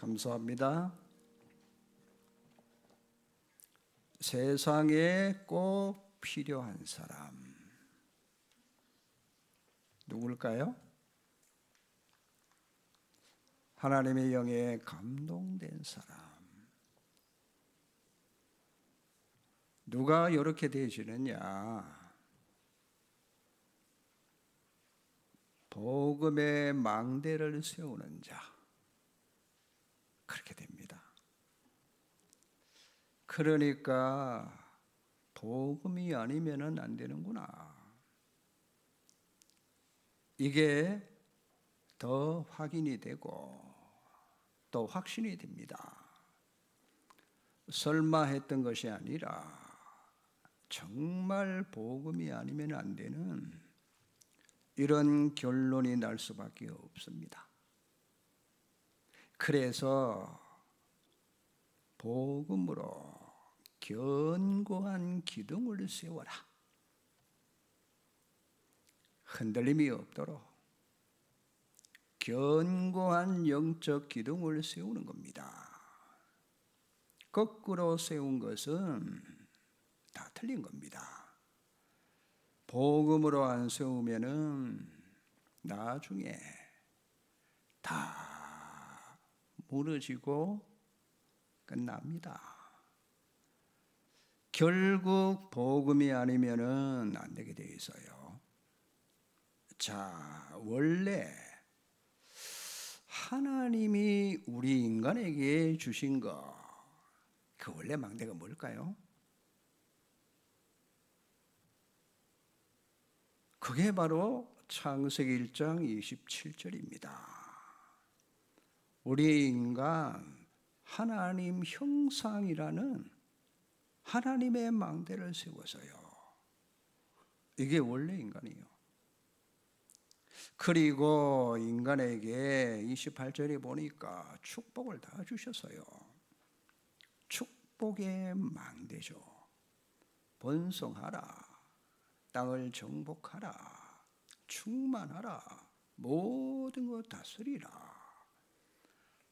감사합니다. 세상에 꼭 필요한 사람 누굴까요? 하나님의 영에 감동된 사람. 누가 이렇게 되시느냐? 복음의 망대를 세우는 자. 그렇게 됩니다. 그러니까 복음이 아니면은 안 되는구나. 이게 더 확인이 되고 또 확신이 됩니다. 설마 했던 것이 아니라 정말 복음이 아니면 안 되는 이런 결론이 날 수밖에 없습니다. 그래서 복음으로 견고한 기둥을 세워라. 흔들림이 없도록 견고한 영적 기둥을 세우는 겁니다. 거꾸로 세운 것은 다 틀린 겁니다. 복음으로 안 세우면은 나중에 다 무너지고 끝납니다. 결국 복음이 아니면은 안 되게 되어 있어요. 자, 원래 하나님이 우리 인간에게 주신 거, 그 원래 망대가 뭘까요? 그게 바로 창세기 1장 27절입니다. 우리 인간 하나님 형상이라는 하나님의 망대를 세워서요. 이게 원래 인간이에요. 그리고 인간에게 28절에 보니까 축복을 다 주셨어요. 축복의 망대죠. 번성하라. 땅을 정복하라. 충만하라. 모든 것 다스리라.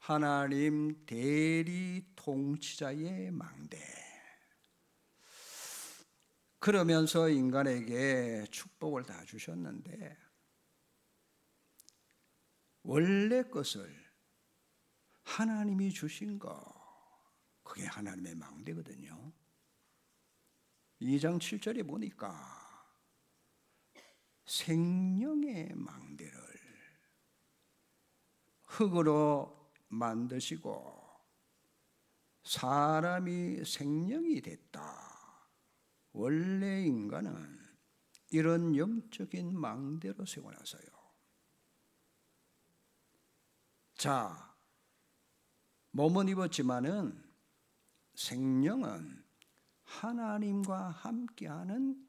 하나님 대리 통치자의 망대. 그러면서 인간에게 축복을 다 주셨는데 원래 것을 하나님이 주신 거, 그게 하나님의 망대거든요. 2장 7절에 보니까 생명의 망대를 흙으로 만드시고 사람이 생명이 됐다. 원래 인간은 이런 영적인 망대로 세워놨어요. 자, 몸은 입었지만은 생명은 하나님과 함께하는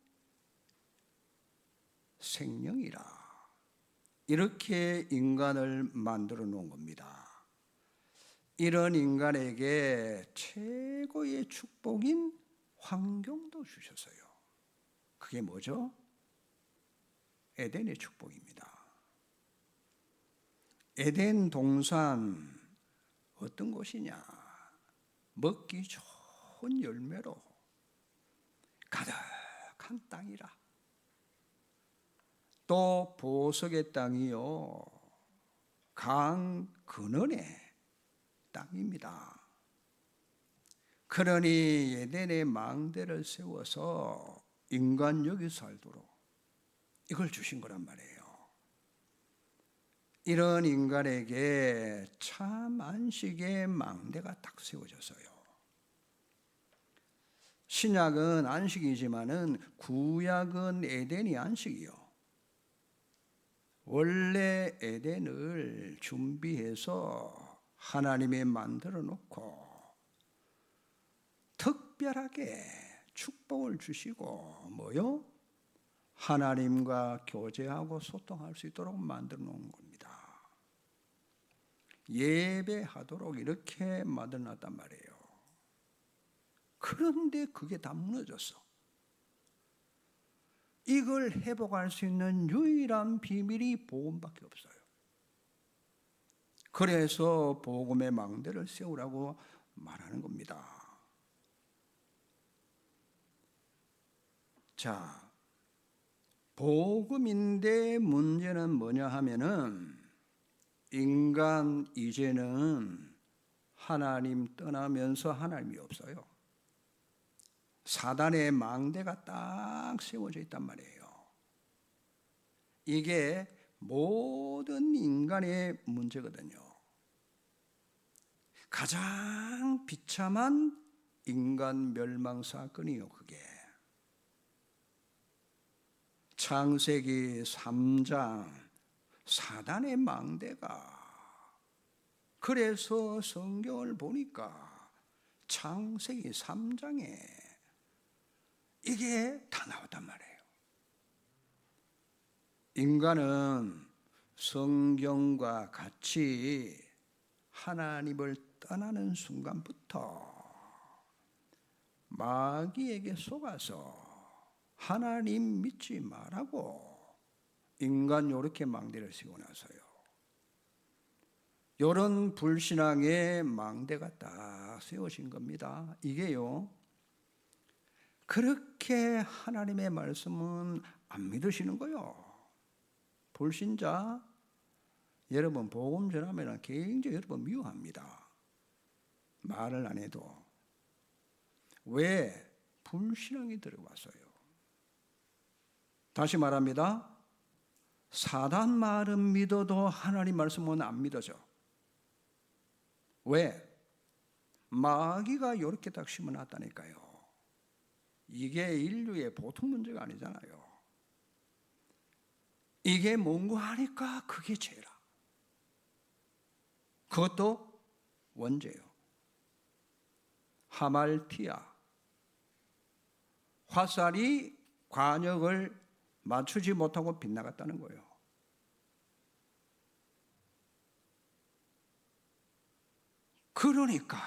생명이라. 이렇게 인간을 만들어 놓은 겁니다. 이런 인간에게 최고의 축복인 환경도 주셨어요. 그게 뭐죠? 에덴의 축복입니다. 에덴 동산 어떤 곳이냐? 먹기 좋은 열매로 가득한 땅이라. 또 보석의 땅이요, 강 근원의 땅입니다. 그러니 에덴의 망대를 세워서 인간 여기 살도록 이걸 주신 거란 말이에요. 이런 인간에게 참 안식의 망대가 딱 세워졌어요. 신약은 안식이지만은 구약은 에덴이 안식이요. 원래 에덴을 준비해서 하나님이 만들어 놓고 특별하게 축복을 주시고 뭐요? 하나님과 교제하고 소통할 수 있도록 만들어 놓은 겁니다. 예배하도록 이렇게 만들어 놨단 말이에요. 그런데 그게 다 무너졌어. 이걸 회복할 수 있는 유일한 비밀이 복음밖에 없어요. 그래서 복음의 망대를 세우라고 말하는 겁니다. 자, 복음인데 문제는 뭐냐 하면은 인간 이제는 하나님 떠나면서 하나님이 없어요. 사단의 망대가 딱 세워져 있단 말이에요. 이게 모든 인간의 문제거든요. 가장 비참한 인간 멸망 사건이요, 그게. 창세기 3장 사단의 망대가, 그래서 성경을 보니까 창세기 3장에 이게 다 나왔단 말이에요. 인간은 성경과 같이 하나님을 떠나는 순간부터 마귀에게 속아서 하나님 믿지 말라고 인간 요렇게 망대를 세우고 나서요. 요런 불신앙의 망대가 딱 세워진 겁니다. 이게요, 그렇게 하나님의 말씀은 안 믿으시는 거예요. 불신자, 여러분 복음 전하면 굉장히 여러분 미워합니다. 말을 안 해도. 왜? 불신앙이 들어왔어요. 다시 말합니다. 사단 말은 믿어도 하나님 말씀은 안 믿어져. 왜? 마귀가 이렇게 딱 심어놨다니까요. 이게 인류의 보통 문제가 아니잖아요. 이게 뭔고 하니까 그게 죄라. 그것도 원죄요. 하말티아, 화살이 관역을 맞추지 못하고 빗나갔다는 거예요. 그러니까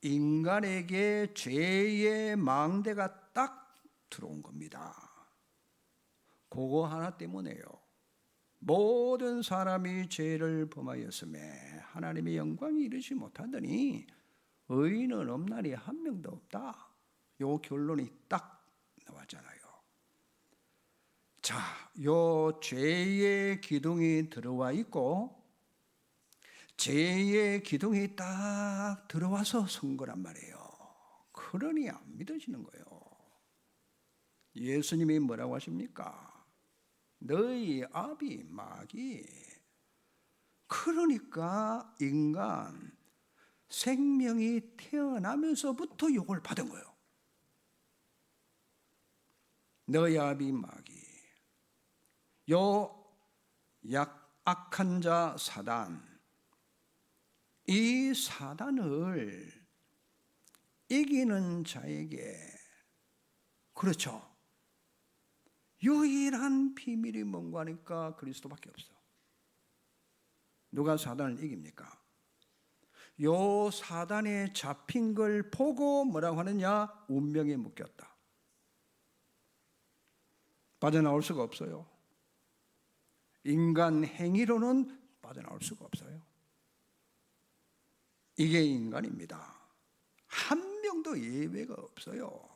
인간에게 죄의 망대가 딱 들어온 겁니다. 그거 하나 때문에요. 모든 사람이 죄를 범하였음에 하나님의 영광이 이르지 못하더니 의인은 없나니 한 명도 없다. 요 결론이 딱 나왔잖아요. 자, 요 죄의 기둥이 들어와 있고 죄의 기둥이 딱 들어와서 선 거란 말이에요. 그러니 안 믿어지는 거예요. 예수님이 뭐라고 하십니까? 너희 아비 마귀. 그러니까 인간 생명이 태어나면서부터 욕을 받은 거예요. 너희 아비 마귀. 요 악한 자 사단, 이 사단을 이기는 자에게, 그렇죠, 유일한 비밀이 뭔가 하니까 그리스도밖에 없어. 누가 사단을 이깁니까? 요 사단에 잡힌 걸 보고 뭐라고 하느냐? 운명에 묶였다. 빠져나올 수가 없어요. 인간 행위로는 빠져나올 수가 없어요. 이게 인간입니다. 한 명도 예외가 없어요.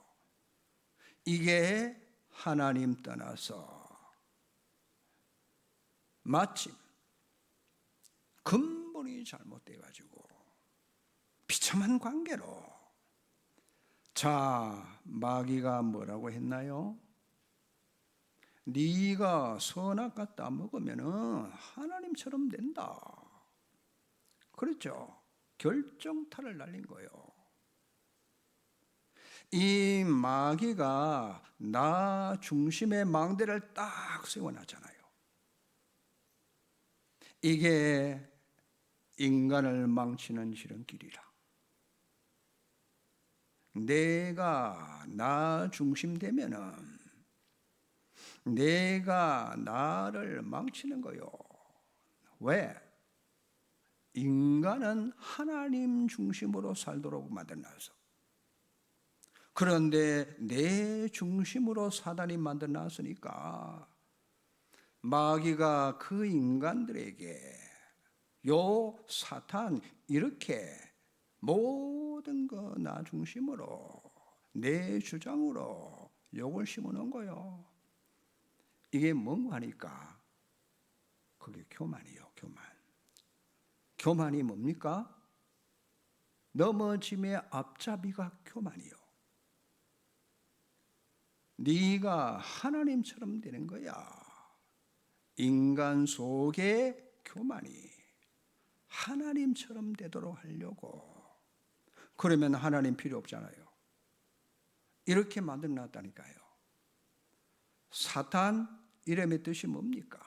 이게 하나님 떠나서 마침 근본이 잘못돼가지고 비참한 관계로, 자, 마귀가 뭐라고 했나요? 네가 선악과 따먹으면 하나님처럼 된다. 그렇죠? 결정타를 날린 거예요. 이 마귀가 나 중심의 망대를 딱 세워놨잖아요. 이게 인간을 망치는 지름길이라. 내가 나 중심 되면은 내가 나를 망치는 거요. 왜? 인간은 하나님 중심으로 살도록 만들어놔서. 그런데 내 중심으로 사단이 만들어놨으니까 마귀가 그 인간들에게 요 사탄 이렇게 모든 거 나 중심으로 내 주장으로 욕을 심어놓은 거요. 이게 뭔가 하니까 그게 교만이요. 교만이 뭡니까? 넘어짐의 앞잡이가 교만이요. 네가 하나님처럼 되는 거야. 인간 속의 교만이 하나님처럼 되도록 하려고. 그러면 하나님 필요 없잖아요. 이렇게 만들어 놨다니까요. 사탄 이름의 뜻이 뭡니까?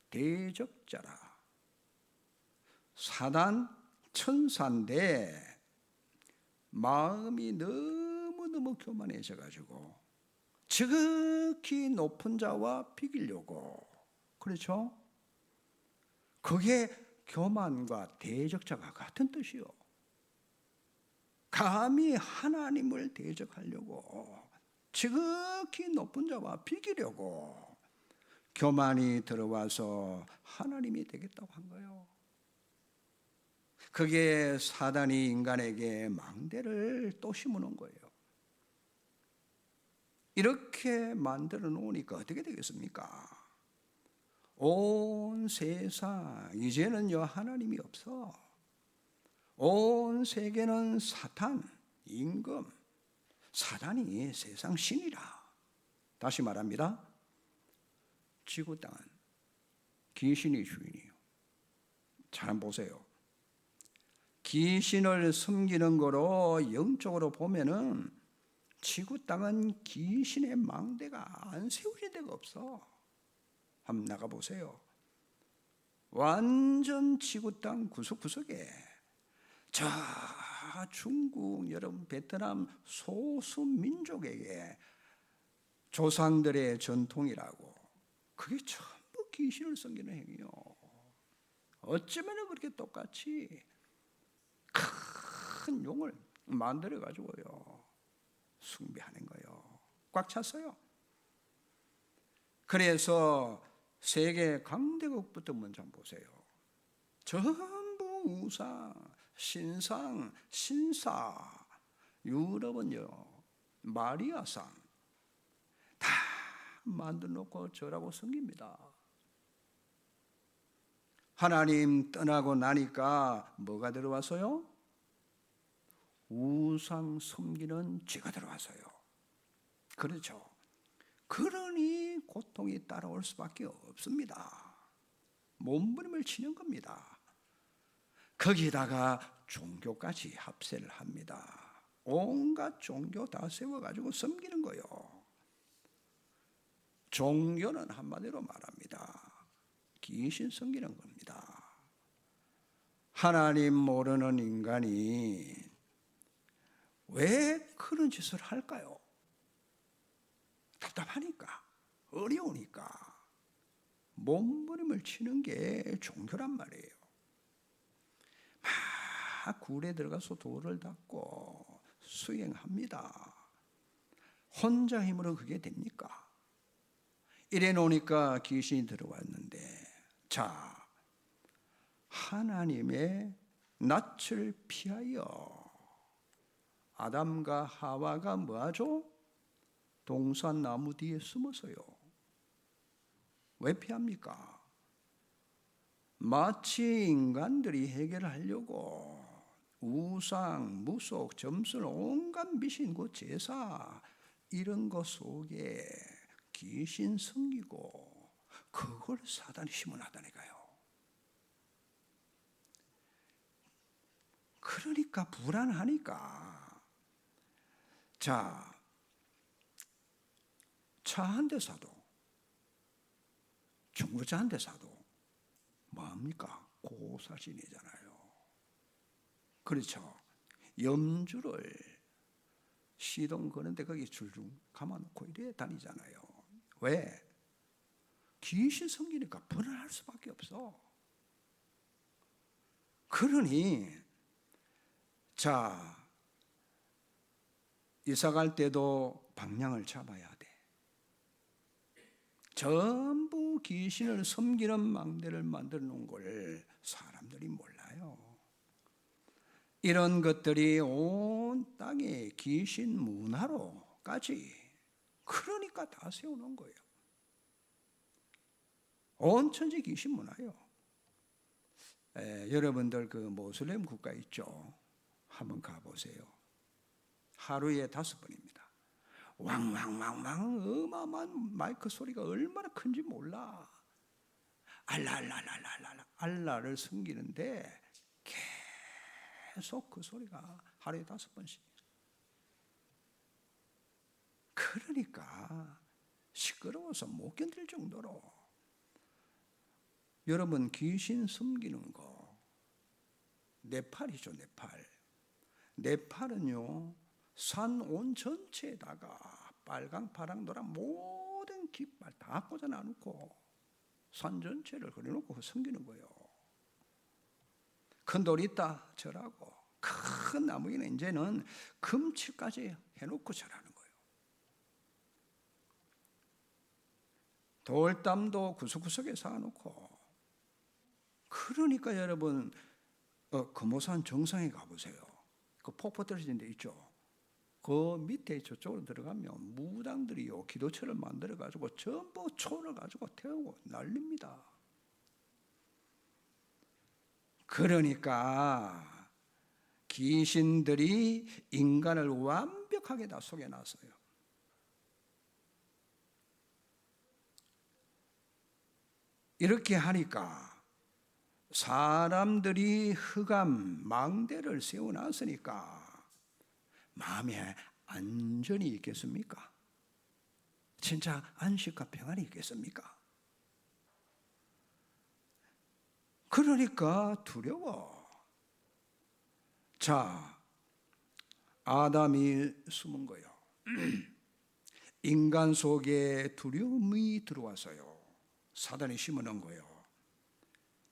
대적자라. 사단 천사인데 마음이 너무너무 교만해져가지고 지극히 높은 자와 비기려고. 그렇죠? 그게 교만과 대적자가 같은 뜻이요. 감히 하나님을 대적하려고 지극히 높은 자와 비기려고 교만이 들어와서 하나님이 되겠다고 한 거예요. 그게 사단이 인간에게 망대를 또 심어놓은 거예요. 이렇게 만들어 놓으니까 어떻게 되겠습니까? 온 세상 이제는요 하나님이 없어. 온 세계는 사탄, 임금, 사단이 세상 신이라. 다시 말합니다. 지구 땅은 귀신이 주인이에요. 잘 한번 보세요. 귀신을 섬기는 거로 영적으로 보면은 지구 땅은 귀신의 망대가 안 세워진 데가 없어. 한번 나가 보세요. 완전 지구 땅 구석구석에 저 중국, 여러분 베트남 소수 민족에게 조상들의 전통이라고 그게 전부 귀신을 섬기는 행위요. 어쩌면 그렇게 똑같이 큰 용을 만들어 가지고요 숭배하는 거예요. 꽉 찼어요. 그래서 세계 강대국부터 먼저 한번 보세요. 전부 우상, 신상, 신사, 유럽은요 마리아상 다 만들어 놓고 절하고 섬깁니다. 하나님 떠나고 나니까 뭐가 들어와서요? 우상 섬기는 죄가 들어와서요. 그렇죠. 그러니 고통이 따라올 수밖에 없습니다. 몸부림을 치는 겁니다. 거기다가 종교까지 합세를 합니다. 온갖 종교 다 세워가지고 섬기는 거요. 종교는 한마디로 말합니다. 귀신 섬기는 겁니다. 하나님 모르는 인간이 왜 그런 짓을 할까요? 답답하니까, 어려우니까 몸부림을 치는 게 종교란 말이에요. 막 굴에 들어가서 돌을 닦고 수행합니다. 혼자 힘으로 그게 됩니까? 이래 놓으니까 귀신이 들어왔는데, 자, 하나님의 낯을 피하여 아담과 하와가 뭐하죠? 동산 나무 뒤에 숨어서요. 왜 피합니까? 마치 인간들이 해결하려고 우상, 무속, 점술, 온갖 미신고 제사 이런 것 속에 귀신 섬기고 그걸 사단이 심어놨다니까요. 그러니까 불안하니까 자, 차 한 대 사도 중고차 한 대 사도 뭐합니까? 고사진이잖아요. 그렇죠. 염주를 시동 거는데 거기 줄줄 감아놓고 이래 다니잖아요. 왜? 귀신 섬기니까 불안할 수밖에 없어. 그러니 자, 이사 갈 때도 방향을 잡아야 돼. 전부 귀신을 섬기는 망대를 만들어 놓은 걸 사람들이 몰라요. 이런 것들이 온 땅에 귀신 문화로까지, 그러니까 다 세워놓은 거예요. 온 천지 귀신 문화요. 여러분들 그 모슬렘 국가 있죠? 한번 가보세요. 하루에 5번입니다. 왕왕왕왕 어마어마한 마이크 소리가 얼마나 큰지 몰라. 알라알라알라알라 알라를 섬기는데 계속 그 소리가 하루에 5번씩. 그러니까 시끄러워서 못 견딜 정도로. 여러분 귀신 섬기는 거 네팔이죠. 네팔은요 산 온 전체에다가 빨강 파랑 노란 모든 깃발 다 꽂아놔놓고 산 전체를 그려놓고 섬기는 거예요. 큰 돌 있다 절하고, 큰 나무에는 이제는 금칠까지 해놓고 절하는 거예요. 돌담도 구석구석에 쌓아놓고. 그러니까 여러분 금오산 정상에 가보세요. 그 폭포 떨어진 데 있죠. 그 밑에 저쪽으로 들어가면 무당들이요 기도처를 만들어 가지고 전부 초를 가지고 태우고 난립니다. 그러니까 귀신들이 인간을 완벽하게 다 속여놨어요. 이렇게 하니까 사람들이 흑암 망대를 세워놨으니까 마음에 안전이 있겠습니까? 진짜 안식과 평안이 있겠습니까? 그러니까 두려워. 자, 아담이 숨은 거요. 인간 속에 두려움이 들어왔어요. 사단이 심어놓은 거예요.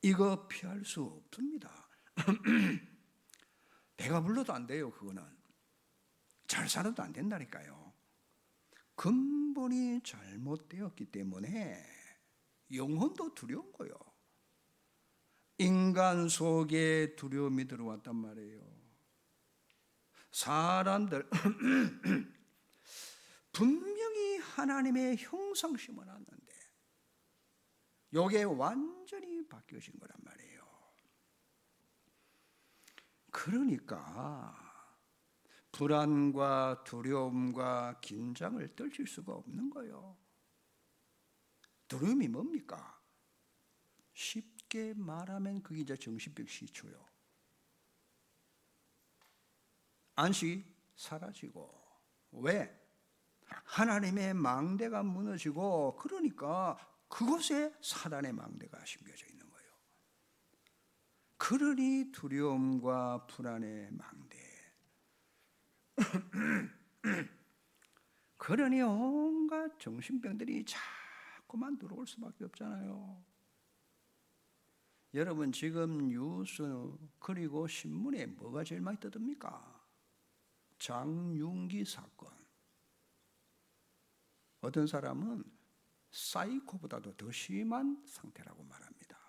이거 피할 수 없습니다. 배가 불러도 안 돼요. 그거는 잘 살아도 안 된다니까요. 근본이 잘못되었기 때문에 영혼도 두려운 거예요. 인간 속에 두려움이 들어왔단 말이에요. 사람들 분명히 하나님의 형상 심어놨는데 요게 완전히 바뀌어진 거란 말이에요. 그러니까 불안과 두려움과 긴장을 떨칠 수가 없는 거예요. 두려움이 뭡니까? 쉽게 말하면 그게 이제 정신병 시초요. 안식이 사라지고. 왜? 하나님의 망대가 무너지고, 그러니까 그곳에 사단의 망대가 심겨져 있는 거예요. 그러니 두려움과 불안의 망대. 그러니 온갖 정신병들이 자꾸만 들어올 수밖에 없잖아요. 여러분 지금 뉴스 그리고 신문에 뭐가 제일 많이 떠듭니까? 장윤기 사건. 어떤 사람은 사이코보다도 더 심한 상태라고 말합니다.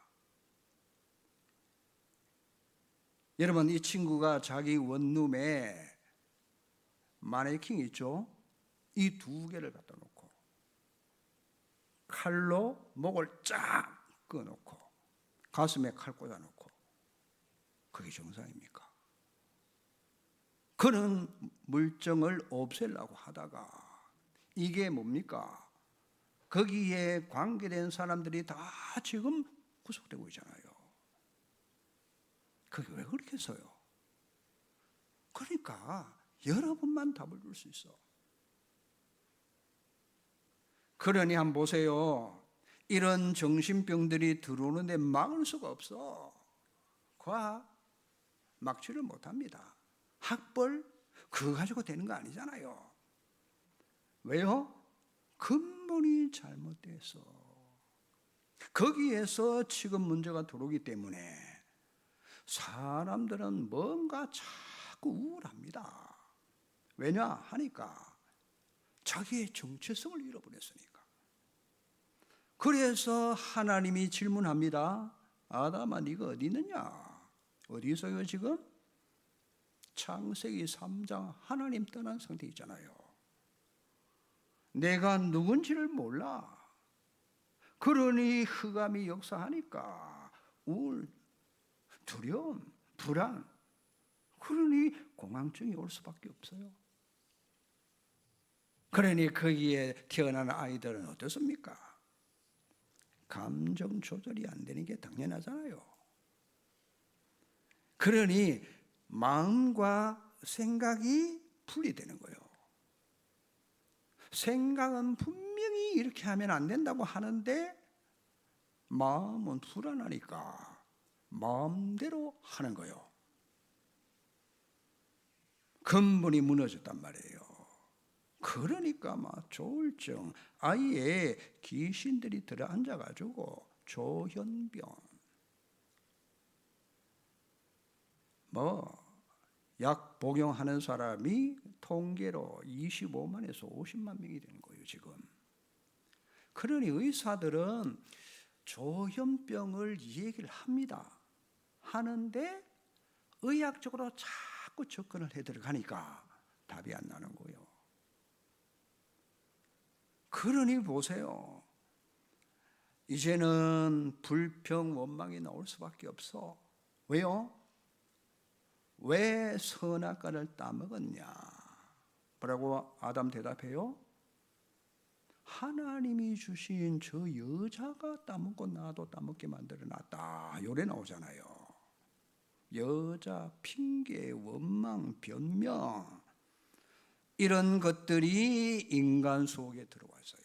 여러분 이 친구가 자기 원룸에 마네킹 있죠? 이 2개를 갖다 놓고 칼로 목을 쫙 끊어놓고 가슴에 칼 꽂아놓고, 그게 정상입니까? 그는 물정을 없애려고 하다가 이게 뭡니까? 거기에 관계된 사람들이 다 지금 구속되고 있잖아요. 그게 왜 그렇게 했어요? 그러니까 여러분만 답을 줄 수 있어. 그러니 한번 보세요. 이런 정신병들이 들어오는데 막을 수가 없어. 과학 막지를 못합니다. 학벌 그거 가지고 되는 거 아니잖아요. 왜요? 근본이 잘못돼서 거기에서 지금 문제가 들어오기 때문에 사람들은 뭔가 자꾸 우울합니다. 왜냐 하니까 자기의 정체성을 잃어버렸으니까. 그래서 하나님이 질문합니다. 아담아, 네가 어디 있느냐? 어디 있어요 지금? 창세기 3장 하나님 떠난 상태 있잖아요. 내가 누군지를 몰라. 그러니 흑암이 역사하니까 우울, 두려움, 불안, 그러니 공황증이 올 수밖에 없어요. 그러니 거기에 태어난 아이들은 어떻습니까? 감정 조절이 안 되는 게 당연하잖아요. 그러니 마음과 생각이 분리되는 거예요. 생각은 분명히 이렇게 하면 안 된다고 하는데 마음은 불안하니까 마음대로 하는 거예요. 근본이 무너졌단 말이에요. 그러니까 막 조울증, 아예 귀신들이 들어앉아가지고 조현병, 약 복용하는 사람이 통계로 25만에서 50만 명이 되는 거예요 지금. 그러니 의사들은 조현병을 얘기를 합니다. 하는데 의학적으로 자꾸 접근을 해 들어가니까 답이 안 나는 거예요. 그러니 보세요. 이제는 불평, 원망이 나올 수밖에 없어. 왜요? 왜 선악과를 따먹었냐? 뭐라고 아담 대답해요? 하나님이 주신 저 여자가 따먹고 나도 따먹게 만들어놨다. 요래 나오잖아요. 여자, 핑계, 원망, 변명, 이런 것들이 인간 속에 들어왔어요.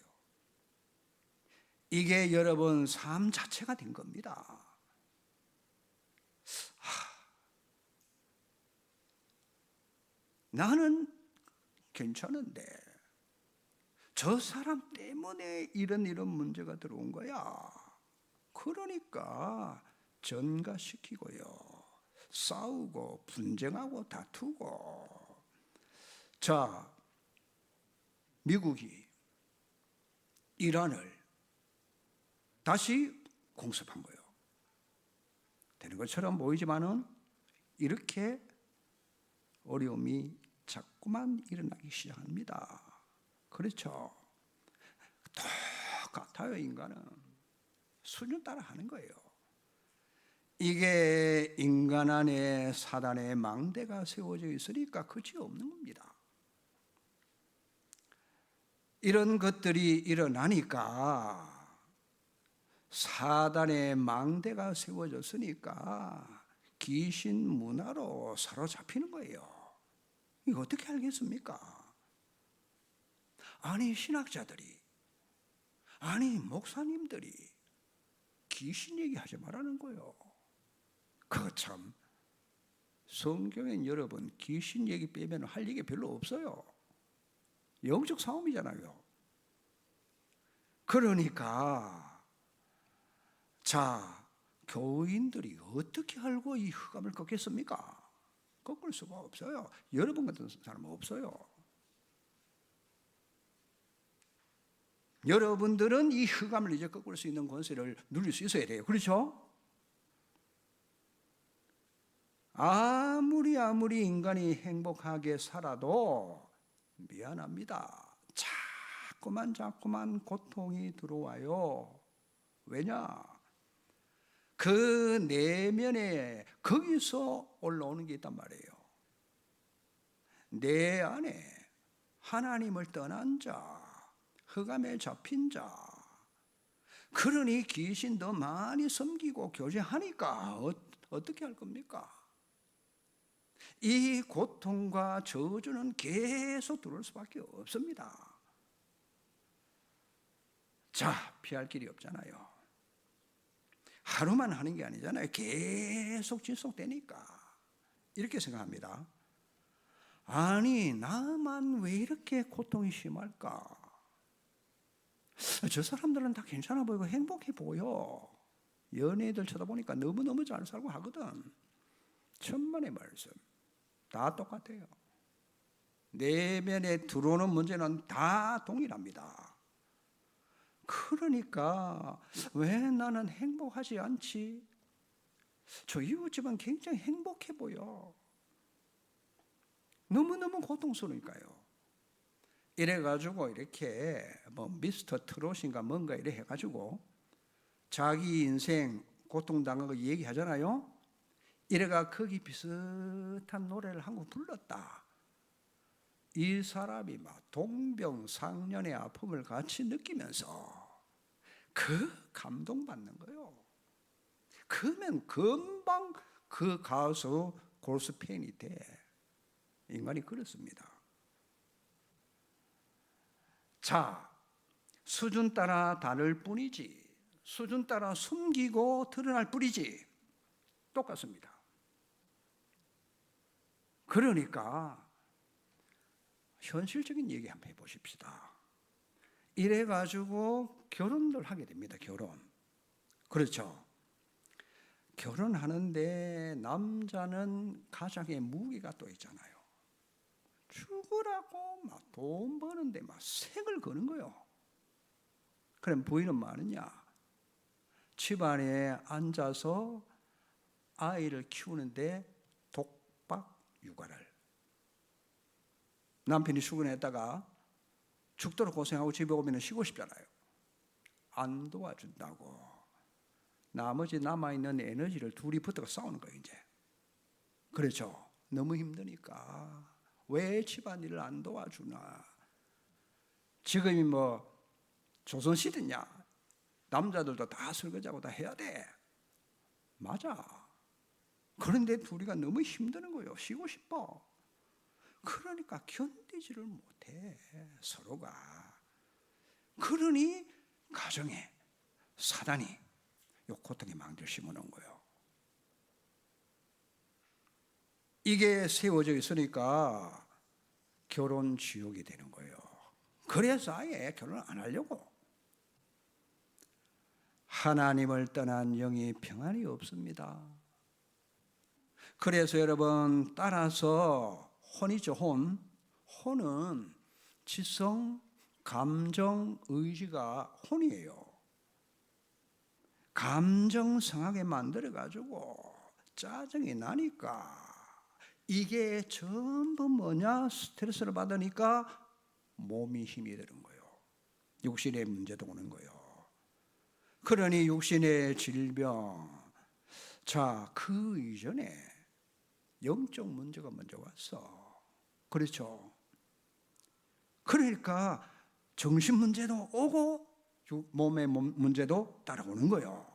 이게 여러분 삶 자체가 된 겁니다. 나는 괜찮은데 저 사람 때문에 이런 문제가 들어온 거야. 그러니까 전가시키고요, 싸우고 분쟁하고 다투고. 자, 미국이 이란을 다시 공습한 거예요. 되는 것처럼 보이지만은 이렇게 어려움이 자꾸만 일어나기 시작합니다. 그렇죠? 똑같아요. 인간은 수준 따라 하는 거예요. 이게 인간 안에 사단의 망대가 세워져 있으니까 끝이 없는 겁니다. 이런 것들이 일어나니까, 사단의 망대가 세워졌으니까 귀신 문화로 사로잡히는 거예요. 이거 어떻게 알겠습니까? 아니 신학자들이, 아니 목사님들이 귀신 얘기하지 말라는 거예요. 그거 참, 성경엔 여러분 귀신 얘기 빼면 할 얘기 별로 없어요. 영적 싸움이잖아요. 그러니까 자, 교인들이 어떻게 알고 이 흑암을 꺾겠습니까? 꺾을 수가 없어요. 여러분 같은 사람은 없어요. 여러분들은 이 흑암을 이제 꺾을 수 있는 권세를 누릴 수 있어야 돼요. 그렇죠? 아무리 인간이 행복하게 살아도 미안합니다. 자꾸만 고통이 들어와요. 왜냐? 그 내면에 거기서 올라오는 게 있단 말이에요. 내 안에 하나님을 떠난 자, 흑암에 잡힌 자, 그러니 귀신 더 많이 섬기고 교제하니까 어떻게 할 겁니까? 이 고통과 저주는 계속 들어올 수밖에 없습니다. 자, 피할 길이 없잖아요. 하루만 하는 게 아니잖아요. 계속 지속되니까 이렇게 생각합니다. 아니, 나만 왜 이렇게 고통이 심할까? 저 사람들은 다 괜찮아 보이고 행복해 보여. 연예인들 쳐다보니까 너무너무 잘 살고 하거든. 천만의 말씀, 다 똑같아요. 내면에 들어오는 문제는 다 동일합니다. 그러니까 왜 나는 행복하지 않지? 저 이웃집은 굉장히 행복해 보여. 너무너무 고통스러우니까요. 이래가지고 이렇게 뭐 미스터 트롯인가 뭔가 이래 해가지고 자기 인생 고통당한 거 얘기하잖아요. 이래가 거기 비슷한 노래를 한 곡 불렀다. 이 사람이 막 동병상련의 아픔을 같이 느끼면서 그 감동받는 거예요. 그러면 금방 그 가수 골수팬이 돼. 인간이 그렇습니다. 자, 수준 따라 다를 뿐이지, 수준 따라 숨기고 드러날 뿐이지 똑같습니다. 그러니까 현실적인 얘기 한번 해보십시다. 이래가지고 결혼을 하게 됩니다. 결혼. 그렇죠. 결혼하는데 남자는 가장의 무게가 또 있잖아요. 죽으라고 막 돈 버는데 막 색을 거는 거예요. 그럼 부인은 뭐하느냐? 집안에 앉아서 아이를 키우는데 독박 육아를. 남편이 출근했다가 죽도록 고생하고 집에 오면 쉬고 싶잖아요. 안 도와준다고. 나머지 남아있는 에너지를 둘이 붙어서 싸우는 거예요, 이제. 그렇죠. 너무 힘드니까. 왜 집안일을 안 도와주나. 지금이 뭐 조선시대냐. 남자들도 다 설거지하고 다 해야 돼. 맞아. 그런데 둘이가 너무 힘드는 거예요. 쉬고 싶어. 그러니까 견디지를 못해, 서로가. 그러니 가정에 사단이 요 고통의 망대를 심어놓은 거예요. 이게 세워져 있으니까 결혼 지옥이 되는 거예요. 그래서 아예 결혼을 안 하려고. 하나님을 떠난 영이 평안이 없습니다. 그래서 여러분, 따라서 혼이죠, 혼. 혼은 지성, 감정, 의지가 혼이에요. 감정 상하게 만들어가지고 짜증이 나니까 이게 전부 뭐냐? 스트레스를 받으니까 몸이 힘이 드는 거예요. 육신의 문제도 오는 거예요. 그러니 육신의 질병. 자, 그 이전에 영적 문제가 먼저 왔어. 그렇죠. 그러니까 정신 문제도 오고 몸의 문제도 따라오는 거예요.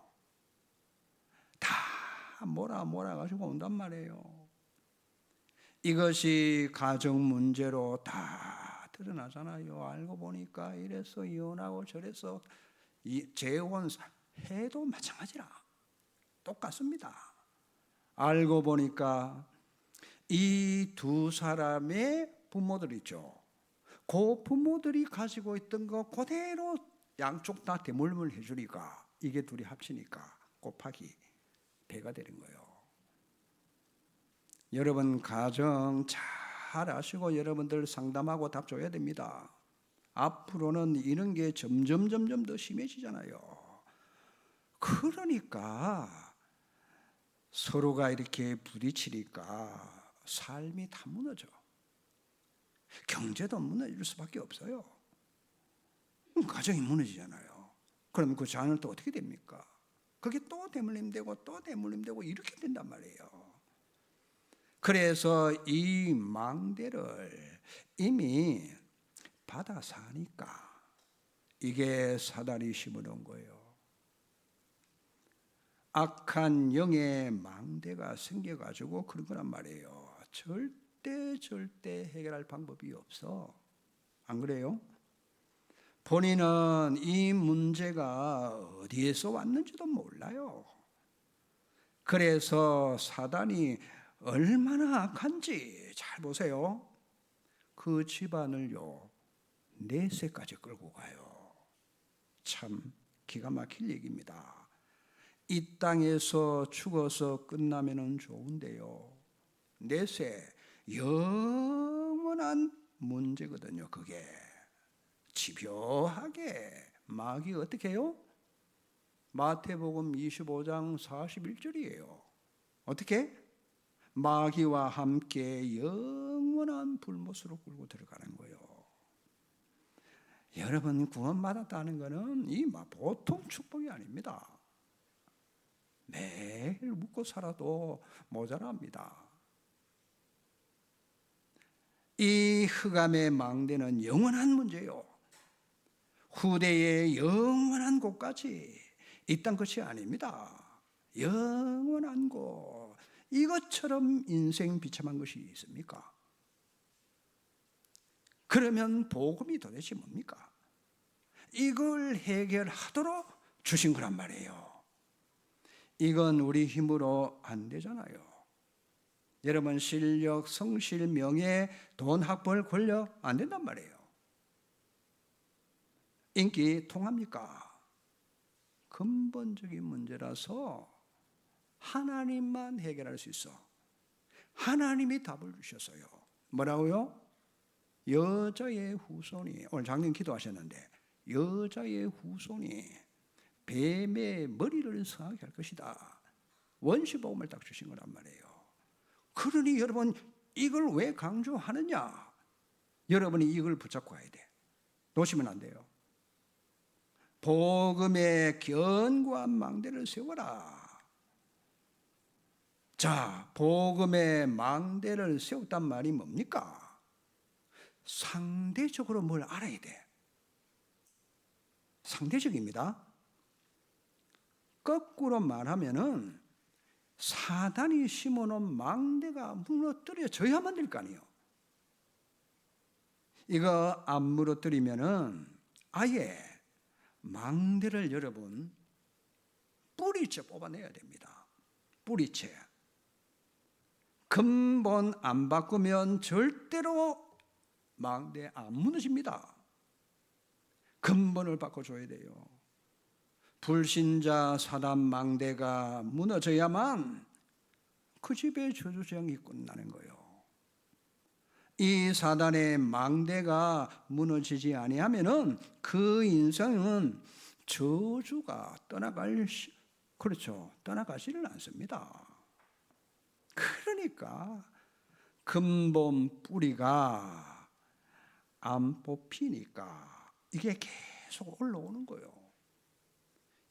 다 몰아 가지고 온단 말이에요. 이것이 가정 문제로 다 드러나잖아요. 알고 보니까 이래서 이혼하고 저래서 재혼 해도 마찬가지라. 똑같습니다. 알고 보니까 이 두 사람의 부모들 있죠. 그 부모들이 가지고 있던 거 그대로 양쪽 다 대물림을 해주니까 이게 둘이 합치니까 곱하기 배가 되는 거예요. 여러분 가정 잘 아시고 여러분들 상담하고 답 줘야 됩니다. 앞으로는 이런 게 점점 더 심해지잖아요. 그러니까 서로가 이렇게 부딪히니까 삶이 다 무너져. 경제도 무너질 수밖에 없어요. 가정이 무너지잖아요. 그럼 그 자녀는 또 어떻게 됩니까? 그게 또 대물림되고 또 대물림되고 이렇게 된단 말이에요. 그래서 이 망대를 이미 받아 사니까 이게 사단이 심어놓은 거예요. 악한 영의 망대가 생겨가지고 그런 거란 말이에요. 절대 해결할 방법이 없어. 안 그래요? 본인은 이 문제가 어디에서 왔는지도 몰라요. 그래서 사단이 얼마나 악한지 잘 보세요. 그 집안을요, 내세까지 끌고 가요. 참 기가 막힐 얘기입니다. 이 땅에서 죽어서 끝나면 좋은데요, 내세 영원한 문제거든요. 그게 집요하게 마귀 어떻게 해요? 마태복음 25장 41절이에요. 어떻게? 마귀와 함께 영원한 불못으로 끌고 들어가는 거예요. 여러분 구원받았다는 것은 이 보통 축복이 아닙니다. 매일 묵고 살아도 모자랍니다. 이 흑암의 망대는 영원한 문제요. 후대의 영원한 곳까지 있던 것이 아닙니다. 영원한 곳. 이것처럼 인생 비참한 것이 있습니까? 그러면 복음이 도대체 뭡니까? 이걸 해결하도록 주신 거란 말이에요. 이건 우리 힘으로 안 되잖아요. 여러분 실력, 성실, 명예, 돈, 학벌, 권력 안 된단 말이에요. 인기 통합니까? 근본적인 문제라서 하나님만 해결할 수 있어. 하나님이 답을 주셨어요. 뭐라고요? 여자의 후손이, 오늘 작년 기도하셨는데 여자의 후손이 뱀의 머리를 상하게 할 것이다. 원시복음을 딱 주신 거란 말이에요. 그러니 여러분 이걸 왜 강조하느냐? 여러분이 이걸 붙잡고 가야 돼. 놓치면 안 돼요. 복음의 견고한 망대를 세워라. 자, 복음의 망대를 세웠단 말이 뭡니까? 상대적으로 뭘 알아야 돼. 상대적입니다. 거꾸로 말하면은 사단이 심어놓은 망대가 무너뜨려져야만 될 거 아니에요. 이거 안 무너뜨리면은 아예 망대를 여러분 뿌리째 뽑아내야 됩니다. 뿌리째. 근본 안 바꾸면 절대로 망대 안 무너집니다. 근본을 바꿔줘야 돼요. 불신자 사단 망대가 무너져야만 그 집의 저주쟁이 끝나는 거예요. 이 사단의 망대가 무너지지 아니하면은 그 인생은 저주가 떠나가지를 않습니다. 그러니까 근본 뿌리가 안 뽑히니까 이게 계속 올라오는 거예요.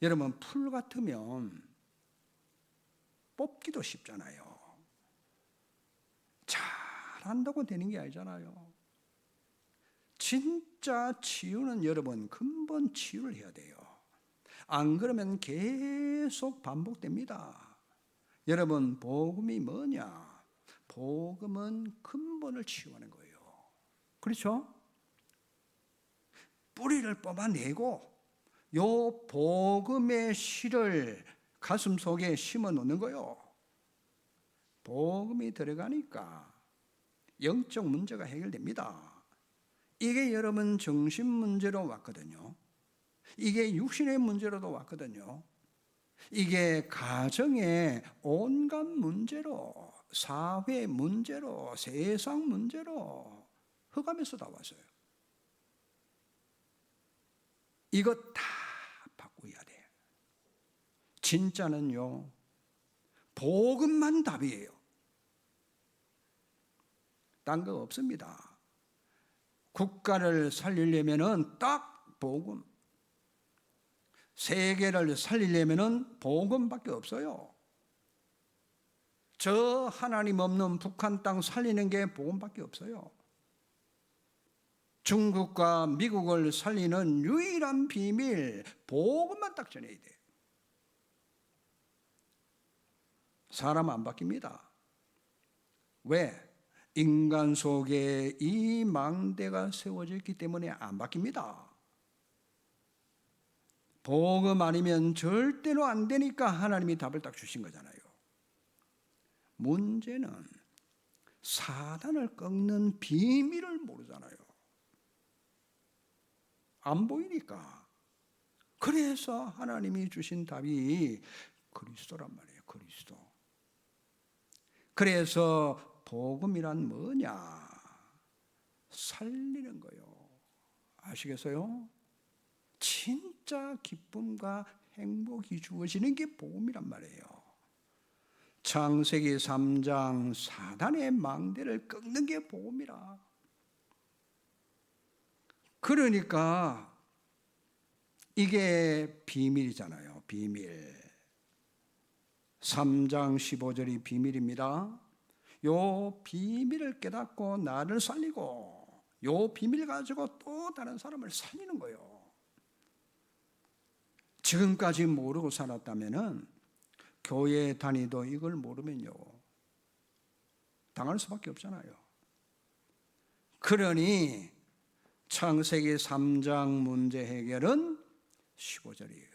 여러분 풀 같으면 뽑기도 쉽잖아요. 잘한다고 되는 게 아니잖아요. 진짜 치유는 여러분 근본 치유를 해야 돼요. 안 그러면 계속 반복됩니다. 여러분 복음이 뭐냐? 복음은 근본을 치유하는 거예요. 그렇죠? 뿌리를 뽑아내고 요 복음의 씨를 가슴 속에 심어 놓는 거예요. 복음이 들어가니까 영적 문제가 해결됩니다. 이게 여러분 정신 문제로 왔거든요. 이게 육신의 문제로도 왔거든요. 이게 가정의 온갖 문제로, 사회 문제로, 세상 문제로 흑암에서 다 왔어요. 이거 다 바꿔야 돼. 진짜는요, 복음만 답이에요. 딴 거 없습니다. 국가를 살리려면은 딱 복음. 세계를 살리려면은 복음밖에 없어요. 저 하나님 없는 북한 땅 살리는 게 복음밖에 없어요. 중국과 미국을 살리는 유일한 비밀, 복음만 딱 전해야 돼. 사람 안 바뀝니다. 왜? 인간 속에 이 망대가 세워져 있기 때문에 안 바뀝니다. 복음 아니면 절대로 안 되니까 하나님이 답을 딱 주신 거잖아요. 문제는 사단을 꺾는 비밀을 모르잖아요. 안 보이니까. 그래서 하나님이 주신 답이 그리스도란 말이에요. 그리스도. 그래서 복음이란 뭐냐? 살리는 거예요. 아시겠어요? 진짜 기쁨과 행복이 주어지는 게 복음이란 말이에요. 창세기 3장 사단의 망대를 꺾는 게 복음이라. 그러니까 이게 비밀이잖아요. 비밀. 3장 15절이 비밀입니다. 요 비밀을 깨닫고 나를 살리고 요 비밀 가지고 또 다른 사람을 살리는 거예요. 지금까지 모르고 살았다면은 교회 다니도 이걸 모르면요 당할 수밖에 없잖아요. 그러니 창세기 3장 문제 해결은 15절이에요.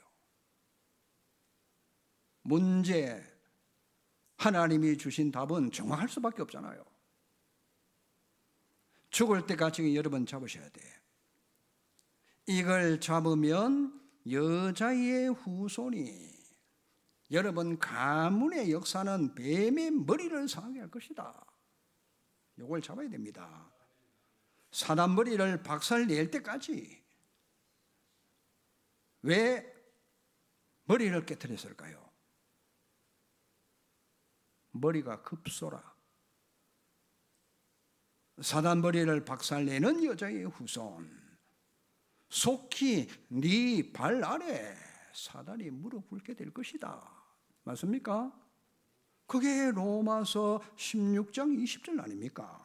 문제, 하나님이 주신 답은 정확할 수밖에 없잖아요. 죽을 때까지 여러분 잡으셔야 돼. 이걸 잡으면 여자의 후손이 여러분 가문의 역사는 뱀의 머리를 상하게 할 것이다. 이걸 잡아야 됩니다. 사단 머리를 박살낼 때까지. 왜 머리를 깨트렸을까요? 머리가 급소라. 사단 머리를 박살내는 여자의 후손, 속히 네 발 아래 사단이 무릎 꿇게 될 것이다. 맞습니까? 그게 로마서 16장 20절 아닙니까?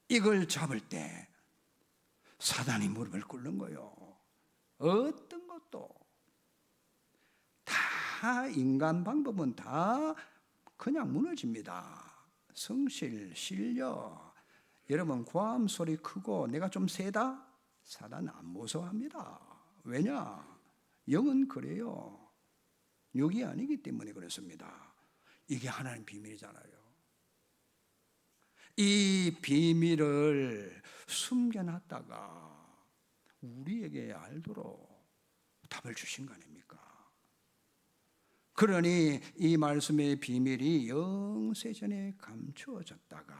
이걸 잡을 때 사단이 무릎을 꿇는 거예요. 어떤 것도 다 인간 방법은 다 그냥 무너집니다. 성실, 실력, 여러분 고함 소리 크고 내가 좀 세다? 사단 안 무서워합니다. 왜냐? 영은 그래요. 육이 아니기 때문에 그렇습니다. 이게 하나님 비밀이잖아요. 이 비밀을 숨겨놨다가 우리에게 알도록 답을 주신 거 아닙니까? 그러니 이 말씀의 비밀이 영세전에 감추어졌다가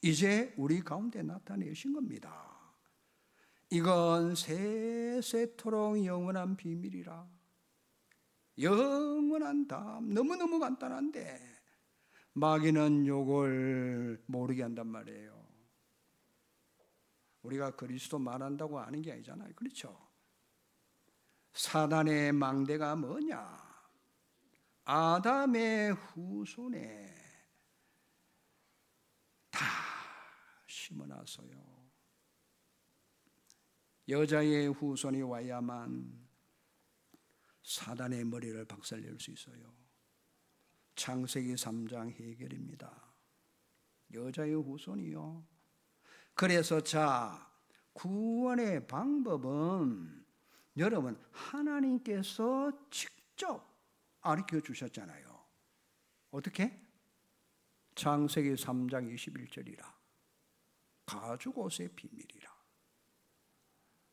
이제 우리 가운데 나타내신 겁니다. 이건 세세토록 영원한 비밀이라. 영원한 답. 너무너무 간단한데 마귀는 요걸 모르게 한단 말이에요. 우리가 그리스도 말한다고 아는 게 아니잖아요. 그렇죠? 사단의 망대가 뭐냐? 아담의 후손에 다 심어놨어요. 여자의 후손이 와야만 사단의 머리를 박살낼 수 있어요. 창세기 3장 해결입니다. 여자의 후손이요. 그래서 자, 구원의 방법은 여러분 하나님께서 직접 가르쳐 주셨잖아요. 어떻게? 창세기 3장 21절이라. 가죽옷의 비밀이라.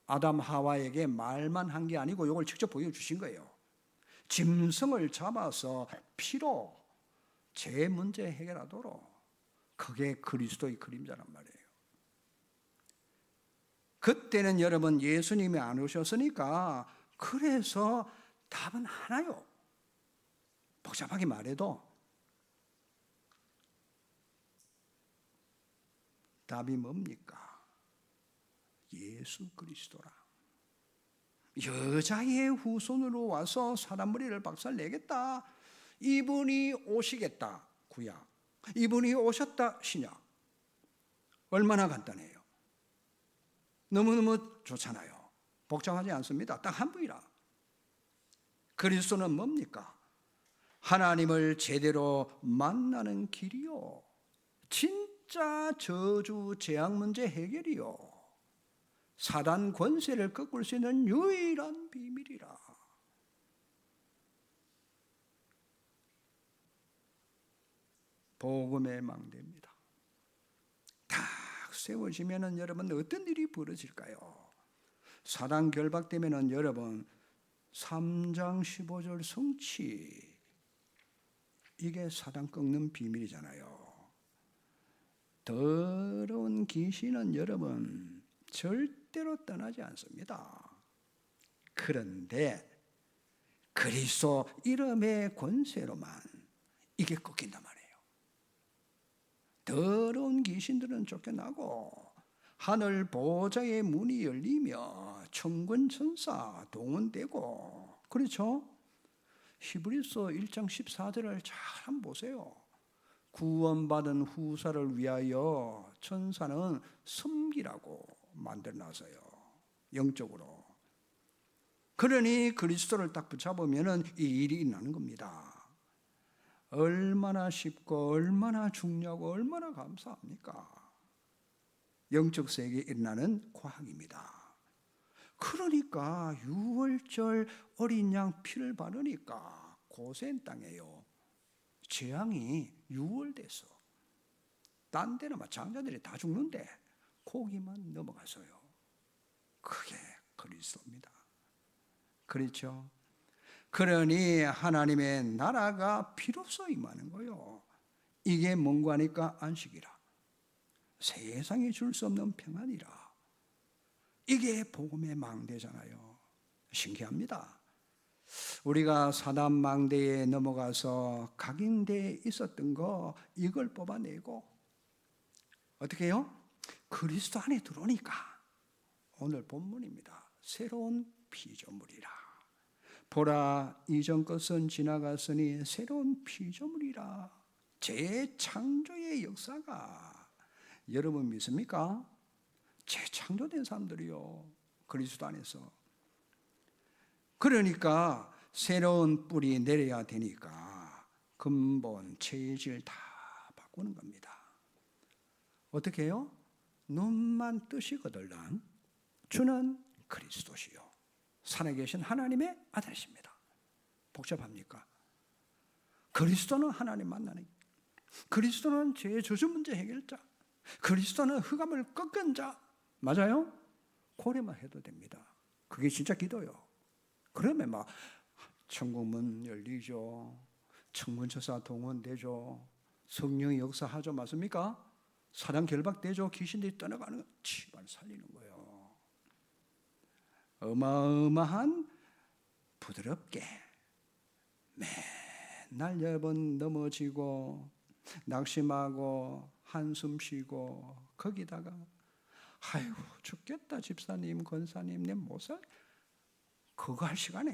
아담 하와에게 말만 한 게 아니고 이걸 직접 보여주신 거예요. 짐승을 잡아서 피로 제 문제 해결하도록. 그게 그리스도의 그림자란 말이에요. 그때는 여러분 예수님이 안 오셨으니까 그래서 답은 하나요. 복잡하게 말해도 답이 뭡니까? 예수 그리스도라. 여자의 후손으로 와서 사람 머리를 박살내겠다. 이분이 오시겠다. 구약. 이분이 오셨다. 신약. 얼마나 간단해요. 너무너무 좋잖아요. 복잡하지 않습니다. 딱 한 분이라. 그리스도는 뭡니까? 하나님을 제대로 만나는 길이요. 진짜 저주 재앙 문제 해결이요. 사단 권세를 꺾을 수 있는 유일한 비밀이라. 복음의 망대입니다. 딱 세워지면은 여러분 어떤 일이 벌어질까요? 사단 결박되면은 여러분 3장 15절 성취, 이게 사단 꺾는 비밀이잖아요. 더러운 귀신은 여러분 절대로 떠나지 않습니다. 그런데 그리스도 이름의 권세로만 이게 꺾인단 말이에요. 더러운 귀신들은 쫓겨나고 하늘 보좌의 문이 열리며 천군 천사 동원되고, 그렇죠? 히브리서 1장 14절을 잘 한번 보세요. 구원받은 후사를 위하여 천사는 섬기라고 만들어놨어요. 영적으로. 그러니 그리스도를 딱 붙잡으면 이 일이 일어나는 겁니다. 얼마나 쉽고 얼마나 중요하고 얼마나 감사합니까? 영적 세계에 일어나는 과학입니다. 그러니까 유월절 어린 양 피를 바르니까 고센 땅에요, 재앙이 유월돼서 딴 데는 막 장자들이 다 죽는데 거기만 넘어가서요. 그게 그리스도입니다. 그렇죠? 그러니 하나님의 나라가 비로소 임하는 거예요. 이게 뭔가 하니까 안식이라, 세상에 줄 수 없는 평안이라. 이게 복음의 망대잖아요. 신기합니다. 우리가 사단 망대에 넘어가서 각인대에 있었던 거 이걸 뽑아내고 어떻게 해요? 그리스도 안에 들어오니까 오늘 본문입니다. 새로운 피조물이라. 보라, 이전 것은 지나갔으니 새로운 피조물이라. 재창조의 역사가 여러분 믿습니까? 재창조된 사람들이요, 그리스도 안에서. 그러니까 새로운 뿌리 내려야 되니까 근본 체질 다 바꾸는 겁니다. 어떻게 해요? 눈만 뜨시 거들랑 주는 그리스도시요 살아계신 하나님의 아들이십니다. 복잡합니까? 그리스도는 하나님 만나는, 그리스도는 죄의 저주 문제 해결자, 그리스도는 흑암을 꺾은 자. 맞아요? 고려만 해도 됩니다. 그게 진짜 기도요. 그러면 막 천국문 열리죠, 천군천사 동원되죠, 성령의 역사하죠. 맞습니까? 사랑 결박되죠, 귀신들이 떠나가는 거 치발 살리는 거예요. 어마어마한 부드럽게 맨날 여러 번 넘어지고 낙심하고 한숨 쉬고 거기다가 아이고 죽겠다 집사님 권사님 내 못 살, 그거 할 시간에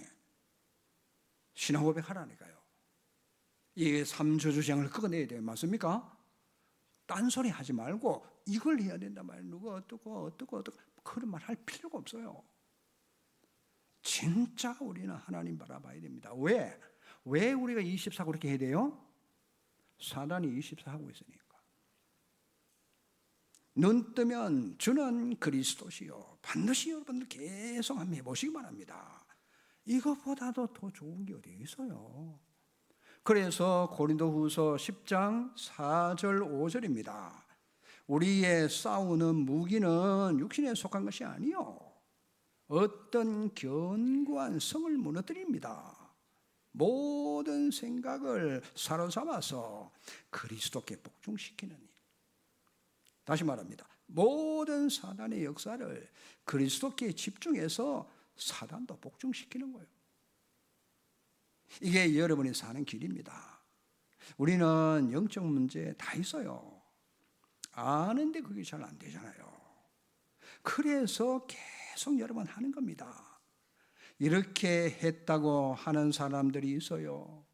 신앙 고백하라니까요. 이 삼저주장을 끊어내야 돼요. 맞습니까? 딴소리 하지 말고 이걸 해야 된단 말이에요. 누가 어떻고 그런 말 할 필요가 없어요. 진짜 우리는 하나님 바라봐야 됩니다. 왜 우리가 24 그렇게 해야 돼요? 사단이 24 하고 있으니까. 눈 뜨면 주는 그리스도시요. 반드시 여러분들 계속 한번 해보시기 바랍니다. 이것보다도 더 좋은 게 어디 있어요? 그래서 고린도후서 10장 4절 5절입니다. 우리의 싸우는 무기는 육신에 속한 것이 아니요 어떤 견고한 성을 무너뜨립니다. 모든 생각을 사로잡아서 그리스도께 복종시키는 일. 다시 말합니다. 모든 사단의 역사를 그리스도께 집중해서 사단도 복종시키는 거예요. 이게 여러분이 사는 길입니다. 우리는 영적 문제 다 있어요. 아는데 그게 잘 안 되잖아요. 그래서 계속 여러 번 하는 겁니다. 이렇게 했다고 하는 사람들이 있어요.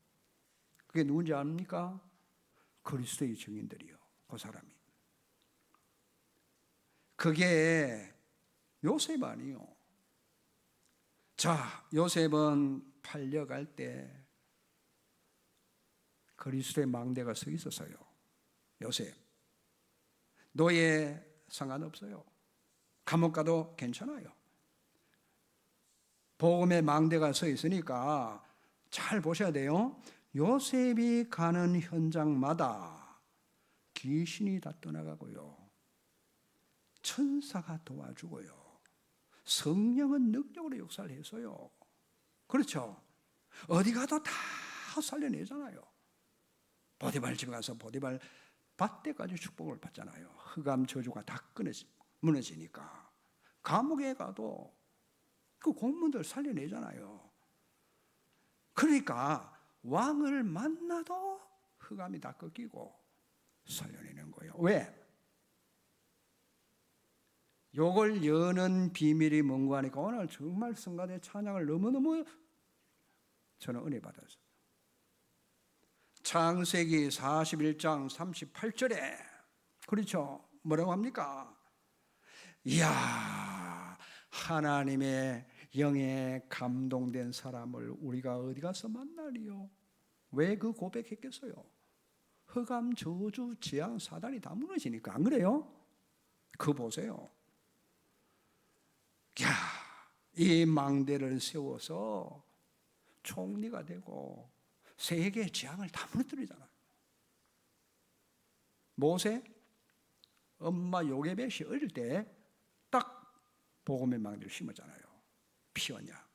그게 누군지 압니까? 그리스도의 증인들이요. 그 사람이. 그게 요셉 아니요. 자, 요셉은 팔려갈 때 그리스도의 망대가 서 있었어요. 요셉. 노예 상관없어요. 감옥 가도 괜찮아요. 복음의 망대가 서 있으니까 잘 보셔야 돼요. 요셉이 가는 현장마다 귀신이 다 떠나가고요. 천사가 도와주고요. 성령은 능력으로 역사를 해서요. 그렇죠? 어디 가도 다 살려내잖아요. 보디발 집에 가서 보디발 밭 때까지 축복을 받잖아요. 흑암 저주가 다 무너지니까. 감옥에 가도 그 공무원들 살려내잖아요. 그러니까 왕을 만나도 흑암이 다 꺾이고 살려내는 거예요. 왜? 요걸 여는 비밀이 뭔가 하니까 오늘 정말 성가대 찬양을 너무너무 저는 은혜 받았어요. 창세기 41장 38절에 그렇죠. 뭐라고 합니까? 이야, 하나님의 영에 감동된 사람을 우리가 어디 가서 만나리요? 왜 그 고백했겠어요? 흑암, 저주, 재앙, 사단이 다 무너지니까. 안 그래요? 그거 보세요. 야, 이 망대를 세워서 총리가 되고 세계의 재앙을 다 무너뜨리잖아요. 모세, 엄마 요게벳이 어릴 때 딱 복음의 망대를 심었잖아요. 피었냐.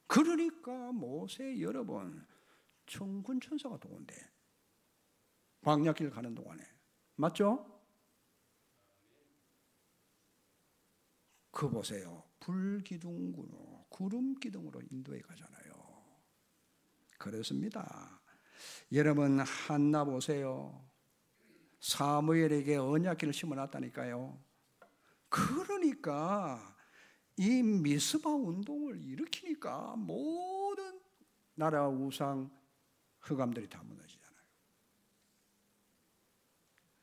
그러니까 모세 여러분 천군 천사가 도운대. 광야길 가는 동안에. 맞죠? 그 보세요. 불기둥으로 구름기둥으로 인도해 가잖아요. 그렇습니다. 여러분 한나 보세요. 사무엘에게 언약궤를 심어놨다니까요. 그러니까 이 미스바 운동을 일으키니까 모든 나라 우상 흑암들이 다 무너지잖아요.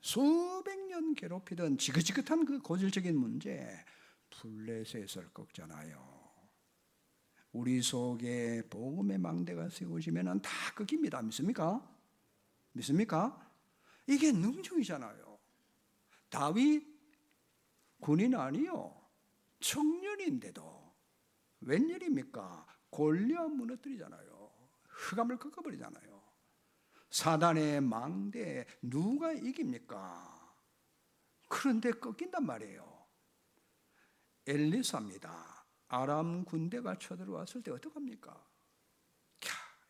수백 년 괴롭히던 지긋지긋한 그 고질적인 문제 블레셋을 꺾잖아요. 우리 속에 복음의 망대가 세워지면 다 꺾입니다. 믿습니까? 믿습니까? 이게 능력이잖아요. 다윗 군인 아니요. 청년인데도 웬일입니까? 골리앗 무너뜨리잖아요. 흑암을 꺾어버리잖아요. 사단의 망대 누가 이깁니까? 그런데 꺾인단 말이에요. 엘리사입니다. 아람 군대가 쳐들어왔을 때 어떡합니까?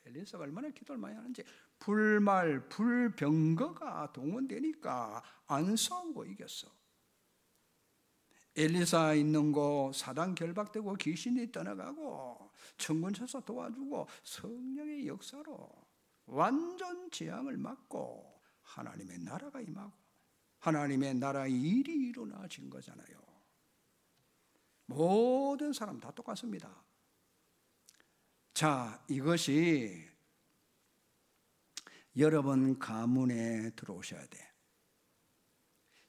엘리사가 얼마나 기도를 많이 하는지 불말, 불병거가 동원되니까 안 싸우고 이겼어. 엘리사 있는 곳 사단 결박되고 귀신이 떠나가고 천군천사 도와주고 성령의 역사로 완전 재앙을 막고 하나님의 나라가 임하고 하나님의 나라의 일이 일어나진 거잖아요. 모든 사람 다 똑같습니다. 자, 이것이 여러분 가문에 들어오셔야 돼.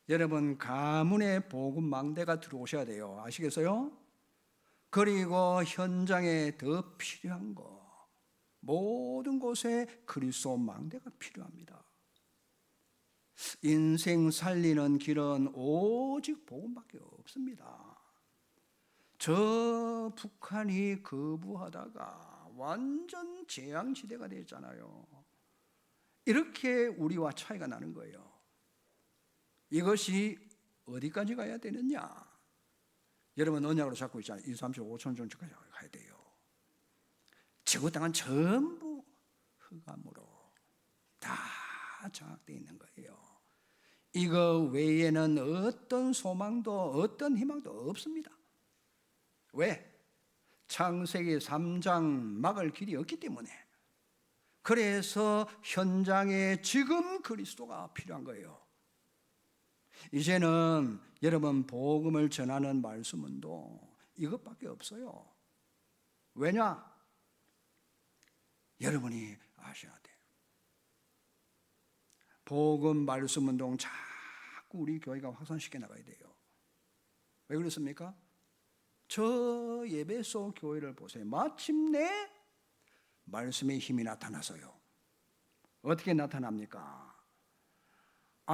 여러분 가문에 복음 망대가 들어오셔야 돼요. 아시겠어요? 그리고 현장에 더 필요한 거 모든 곳에 그리스도 망대가 필요합니다. 인생 살리는 길은 오직 복음밖에 없습니다. 저 북한이 거부하다가 완전 재앙시대가 됐잖아요. 이렇게 우리와 차이가 나는 거예요. 이것이 어디까지 가야 되느냐? 여러분 언약으로 잡고 있잖아요. 235천 정도까지 가야 돼요. 지구 땅은 전부 흑암으로 다 장악되어 있는 거예요. 이거 외에는 어떤 소망도 어떤 희망도 없습니다. 왜? 창세기 3장 막을 길이 없기 때문에. 그래서 현장에 지금 그리스도가 필요한 거예요. 이제는 여러분 복음을 전하는 말씀은도 이것밖에 없어요. 왜냐? 여러분이 아셔야 돼요. 복음 말씀 운동 자꾸 우리 교회가 확산시켜 나가야 돼요. 왜 그렇습니까? 저 예배소 교회를 보세요. 마침내 말씀의 힘이 나타나서요. 어떻게 나타납니까?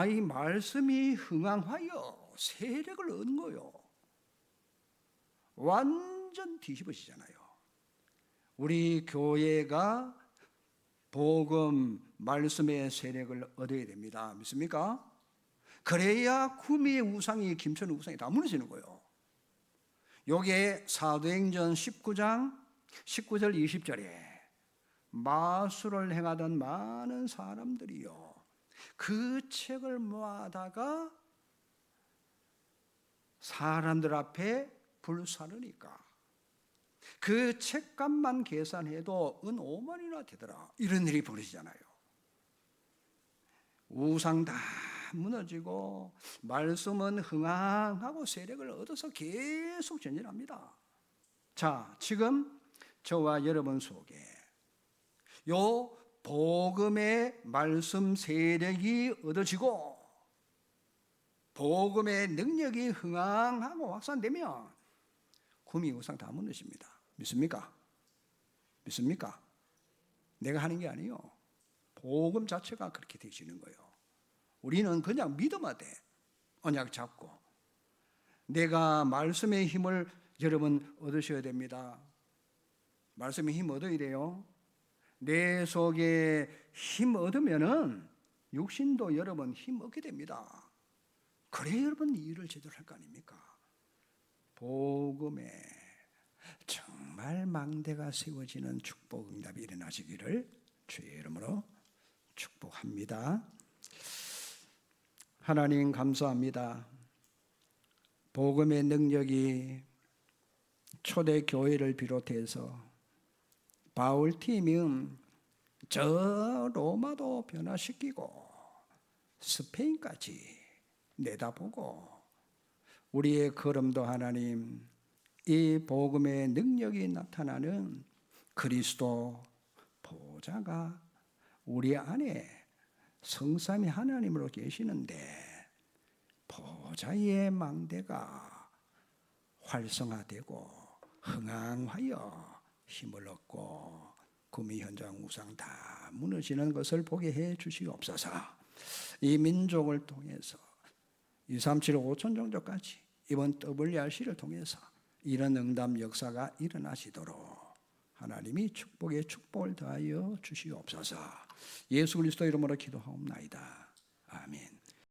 이 말씀이 흥황하여 세력을 얻는 거예요. 완전 뒤집어지잖아요. 우리 교회가 복음 말씀의 세력을 얻어야 됩니다. 믿습니까? 그래야 구미의 우상이 김천의 우상이 다 무너지는 거예요. 요게 사도행전 19장 19절 20절에 마술을 행하던 많은 사람들이요 그 책을 모아다가 사람들 앞에 불사르니까 그 책값만 계산해도 은 5만이나 되더라. 이런 일이 벌어지잖아요. 우상 다 무너지고 말씀은 흥황하고 세력을 얻어서 계속 전진합니다. 자, 지금 저와 여러분 속에 요 복음의 말씀 세력이 얻어지고 복음의 능력이 흥황하고 확산되면 구미 우상 다 무너집니다. 믿습니까? 믿습니까? 내가 하는 게 아니에요. 복음 자체가 그렇게 되시는 거예요. 우리는 그냥 믿어만 돼. 언약 잡고. 내가 말씀의 힘을 여러분 얻으셔야 됩니다. 말씀의 힘 얻어야 돼요. 내 속에 힘 얻으면은 육신도 여러분 힘 얻게 됩니다. 그래 여러분 이 일을 제대로 할 거 아닙니까? 복음에 정말 망대가 세워지는 축복 응답이 일어나시기를 주의 이름으로 축복합니다. 하나님 감사합니다. 복음의 능력이 초대 교회를 비롯해서 바울팀이 저 로마도 변화시키고 스페인까지 내다보고 우리의 걸음도 하나님 이 복음의 능력이 나타나는 그리스도 보좌가 우리 안에 성삼위 하나님으로 계시는데 보좌의 망대가 활성화되고 흥황하여 힘을 얻고 구미 현장 우상 다 무너지는 것을 보게 해 주시옵소서. 이 민족을 통해서 237 5천 종족까지 이번 WRC를 통해서 이런 응답 역사가 일어나시도록 하나님이 축복에 축복을 더하여 주시옵소서. 예수 그리스도 이름으로 기도하옵나이다.